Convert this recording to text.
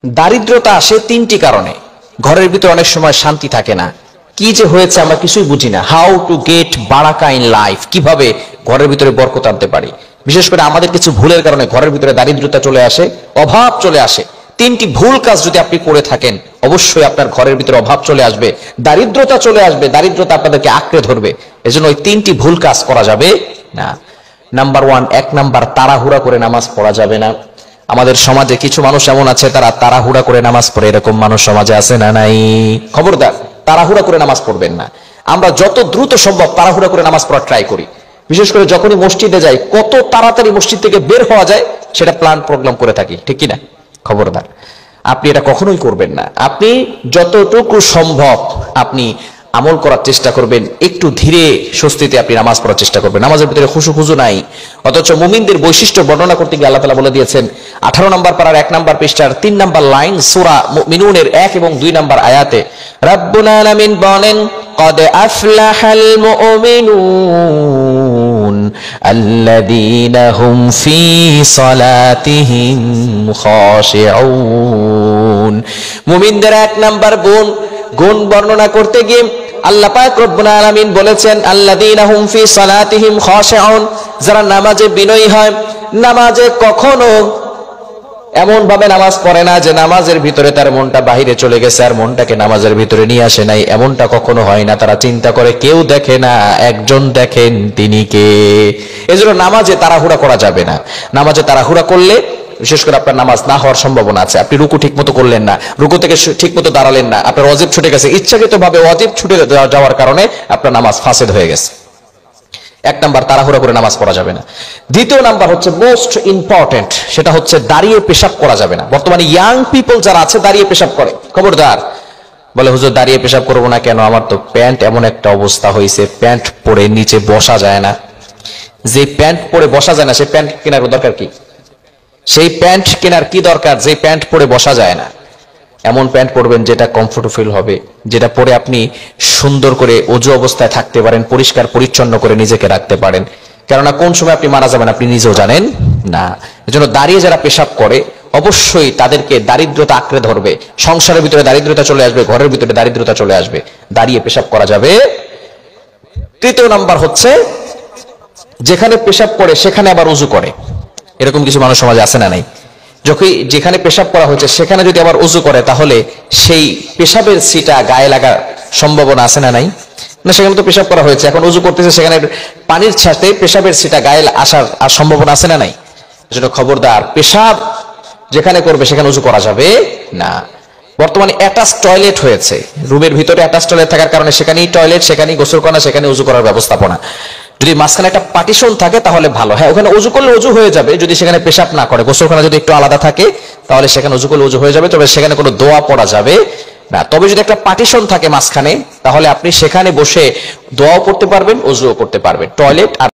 দারিদ্রতা আসে তিনটি কারণে। ঘরের ভিতরে অনেক সময় শান্তি থাকে না, কি যে হয়েছে আমরা কিছুই বুঝি না। হাউ টু গেট বারাকা ইন লাইফ, কিভাবে ঘরের ভিতরে বরকত আনতে পারি। বিশেষ করে আমাদের কিছু ভুলের কারণে ঘরের ভিতরে দারিদ্রতা চলে আসে, অভাব চলে আসে। তিনটি ভুল কাজ যদি আপনি করে থাকেন, অবশ্যই আপনার ঘরের ভিতরে অভাব চলে আসবে, দারিদ্রতা চলে আসবে, দারিদ্রতা আপনাদেরকে আঁকড়ে ধরবে। এজন্য ওই তিনটি ভুল কাজ করা যাবে না। নাম্বার ওয়ান, এক নাম্বার, তাড়াহুড়া করে নামাজ পড়া যাবে না। আমাদের সমাজে কিছু মানুষ এমন আছে, তারা তাড়াহুড়া করে নামাজ পড়ে। এরকম মানুষ সমাজে আছে না নাই? খবরদার, তাড়াহুড়া করে নামাজ পড়বেন না। আমরা যত দ্রুত সম্ভব তাড়াহুড়া করে নামাজ পড়ার ট্রাই করি। বিশেষ করে যখনই মসজিদে যাই, কত তাড়াতাড়ি মসজিদ থেকে বের হওয়া যায় সেটা প্ল্যান প্রোগ্রাম করে থাকি, ঠিক কিনা? খবরদার, আপনি এটা কখনোই করবেন না। আপনি যতটুকু সম্ভব আপনি আমল করার চেষ্টা করবেন, একটু ধীরে স্বস্তিতে আপনি নামাজ পড়ার চেষ্টা করবেন। নামাজের ভিতরে খুশু নাই। অথচ মুমিনদের বৈশিষ্ট্য বর্ণনা করতে গিয়ে আল্লাহ তাআলা বলে দিয়েছেন 18 নম্বর পারার 1 নম্বর পৃষ্ঠার 3 নম্বর লাইন, সূরা মুমিনুনের 1 এবং 2 নম্বর আয়াতে রাব্বুল আলামিন বলেন, قد أفلح المؤمنون الذين هم في صلاتهم خاشعون। মুমিনদের 1 নম্বর গুণ বর্ণনা করতে গিয়ে আল্লাহ পাক রব্বুল আলামিন বলেছেন, আল্লাযীনা হুম ফি সালাতিহিম খাশিউন, যারা নামাজে বিনয়ী হয়, নামাজে কখনো এমন ভাবে নামাজ পড়ে না যে নামাজের ভিতরে তার মনটা বাহিরে চলে গেছে আর মনটাকে নামাজের ভিতরে নিয়ে আসে নাই, এমনটা কখনো হয় না। তারা চিন্তা করে কেউ দেখে না, একজন দেখেন, তিনি কে। এজন্য নামাজে তাড়াহুড়া করা যাবে না। নামাজে তাড়াহুড়া করলে বিশেষ করে আপনার নামাজ না হওয়ার সম্ভাবনা আছে। আপনি রুকু ঠিক মতো করলেন না, রুকু থেকে ঠিক মতো দাঁড়ালেন না, আপনার ওয়াজিব ছুটে গেছে, ইচ্ছাকৃত ভাবে ওয়াজিব ছুটে যাওয়ার কারণে আপনার নামাজ ফাসেদ হয়ে গেছে। 1 নাম্বার, তাড়াহুড়া করে নামাজ পড়া যাবে না। দ্বিতীয় নাম্বার হচ্ছে মোস্ট ইম্পর্টেন্ট, সেটা হচ্ছে দাঁড়িয়ে পেশাব করা যাবে না। বর্তমানে ইয়াং পিপল যারা আছে দাঁড়িয়ে পেশাব করে। খবরদার, বলে হুজুর দাঁড়িয়ে পেশাব করবো না কেন, আমার তো প্যান্ট এমন একটা অবস্থা হয়েছে, প্যান্ট পরে নিচে বসা যায় না। যে প্যান্ট পরে বসা যায় না, সেই প্যান্ট কেনার দরকার কি? সেই প্যান্ট কেনার কি দরকার যে প্যান্ট পরে বসা যায় না? এমন প্যান্ট পরবেন যেটা কমফোর্টেবল হবে, যেটা পরে আপনি সুন্দর করে ওযু অবস্থায় থাকতে পারেন, পরিষ্কার পরিচ্ছন্ন করে নিজেকে রাখতে পারেন। কেননা কোন সময় আপনি মারা যাবেন আপনি নিজেও জানেন না। এজন্য দাঁড়িয়ে যারা পেশাব করে অবশ্যই তাদেরকে দারিদ্রতা আঁকড়ে ধরবে। সংসারের ভিতরে দারিদ্রতা চলে আসবে, ঘরের ভিতরে দারিদ্রতা চলে আসবে। দাঁড়িয়ে পেশাব করা যাবে। তৃতীয় নাম্বার হচ্ছে যেখানে পেশাব করে সেখানে আবার ওযু করে। এরকম কিছু মানুষ সমাজে আছে না নাই? যেখানে পেশাব করা হয়েছে সেখানে যদি আবার ওযু করে, তাহলে সেই পেশাবের ছিটা গায়ে লাগার সম্ভাবনা আছে না নাই? না, সেখানে তো পেশাব করা হয়েছে, এখন ওযু করতেছে, সেখানে পানির সাথে পেশাবের ছিটা গায়ে আসার আর সম্ভাবনা আছে না নাই? এজন্য খবরদার, পেশাব যেখানে করবে সেখানে ওযু করা যাবে না। বর্তমানে অ্যাটাচ টয়লেট হয়েছে, রুমের ভিতরে অ্যাটাচ টয়লেট থাকার কারণে সেখানেই টয়লেট, সেখানেই গোসলখানা, সেখানে ওযু করার ব্যবস্থাপনা। যদি মাঝখানে একটা পার্টিশন থাকে তাহলে ভালো। হ্যাঁ, ওখানে ওযু করলে ওযু হয়ে যাবে, যদি সেখানে পেশাব না করে। গোসলখানা যদি একটু আলাদা থাকে তাহলে সেখানে ওযু করলে ওযু হয়ে যাবে, তবে সেখানে কোনো দোয়া পড়া যাবে না। তবে যদি একটা পার্টিশন থাকে মাঝখানে, তাহলে আপনি সেখানে বসে দোয়াও করতে পারবেন, ওযুও করতে পারবেন। টয়লেট আর